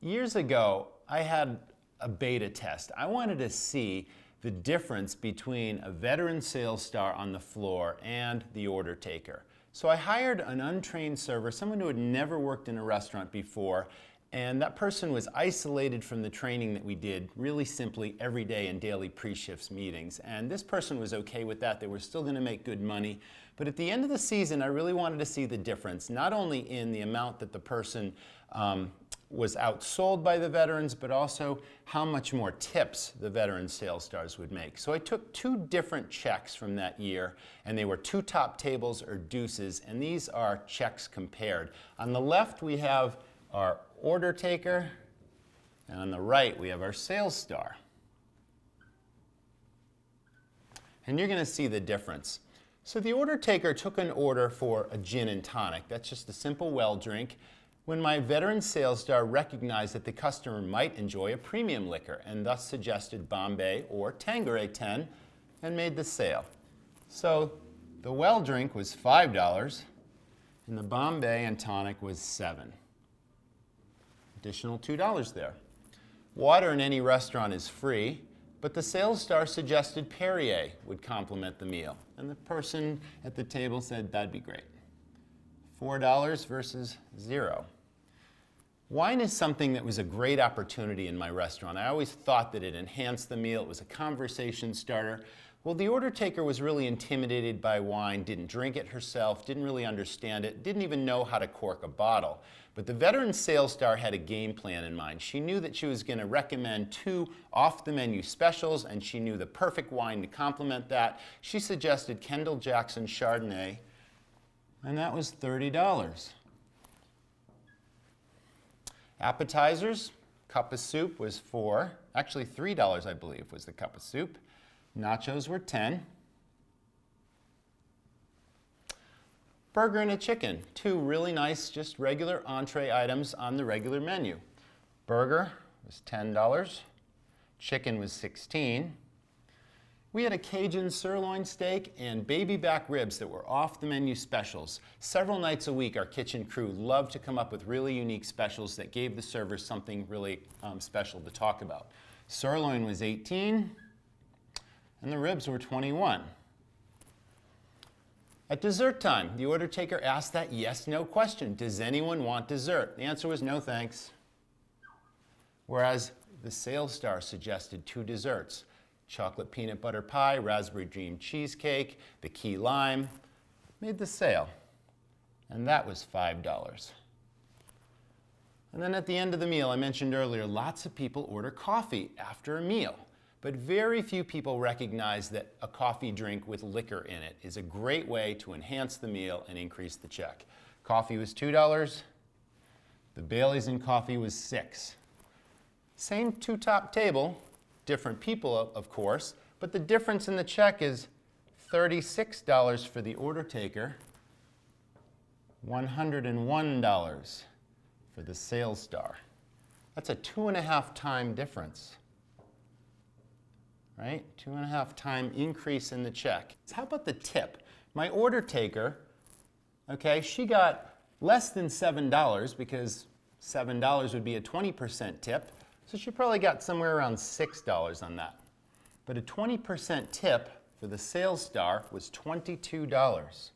Years ago, I had a beta test. I wanted to see the difference between a veteran sales star on the floor and the order taker. So I hired an untrained server, someone who had never worked in a restaurant before, and that person was isolated from the training that we did really simply every day in daily pre-shifts meetings. And this person was okay with that. They were still going to make good money. But at the end of the season, I really wanted to see the difference, not only in the amount that the person was outsold by the veterans, but also how much more tips the veteran sales stars would make. So I took two different checks from that year, and they were two top tables or deuces, and these are checks compared. On the left, we have our order taker, and on the right, we have our sales star. And you're going to see the difference. So the order taker took an order for a gin and tonic. That's just a simple well drink. When my veteran sales star recognized that the customer might enjoy a premium liquor and thus suggested Bombay or Tanqueray 10 and made the sale. So the well drink was $5 and the Bombay and tonic was $7. Additional $2 there. Water in any restaurant is free, but the sales star suggested Perrier would complement the meal. And the person at the table said that'd be great. $4 versus $0. Wine is something that was a great opportunity in my restaurant. I always thought that it enhanced the meal. It was a conversation starter. Well, the order taker was really intimidated by wine, didn't drink it herself, didn't really understand it, didn't even know how to cork a bottle. But the veteran sales star had a game plan in mind. She knew that she was going to recommend two off-the-menu specials, and she knew the perfect wine to complement that. She suggested Kendall Jackson Chardonnay, and that was $30. Appetizers, cup of soup was actually $3 I believe was the cup of soup. Nachos were $10. Burger and a chicken, two really nice, just regular entree items on the regular menu. Burger was $10. Chicken was $16. We had a Cajun sirloin steak and baby back ribs that were off the menu specials. Several nights a week, our kitchen crew loved to come up with really unique specials that gave the servers something really special to talk about. Sirloin was $18, and the ribs were $21. At dessert time, the order taker asked that yes/no question. Does anyone want dessert? The answer was no thanks. Whereas the sales star suggested two desserts. Chocolate peanut butter pie, raspberry dream cheesecake, the key lime, made the sale. And that was $5. And then at the end of the meal, I mentioned earlier, lots of people order coffee after a meal. But very few people recognize that a coffee drink with liquor in it is a great way to enhance the meal and increase the check. Coffee was $2. The Baileys in coffee was $6. Same two-top table, different people, of course, but the difference in the check is $36 for the order taker, $101 for the sales star. That's a 2.5 time difference, right? 2.5 time increase in the check. How about the tip? My order taker, okay, she got less than $7 because $7 would be a 20% tip. So she probably got somewhere around $6 on that. But a 20% tip for the sales star was $22.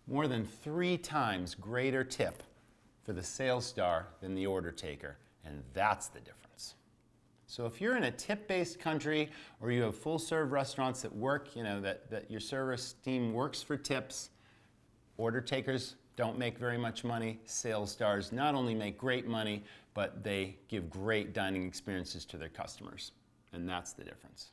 More than 3 times greater tip for the sales star than the order taker. And that's the difference. So if you're in a tip-based country or you have full-serve restaurants that work, that your service team works for tips, order takers don't make very much money. Sales stars not only make great money, but they give great dining experiences to their customers. And that's the difference.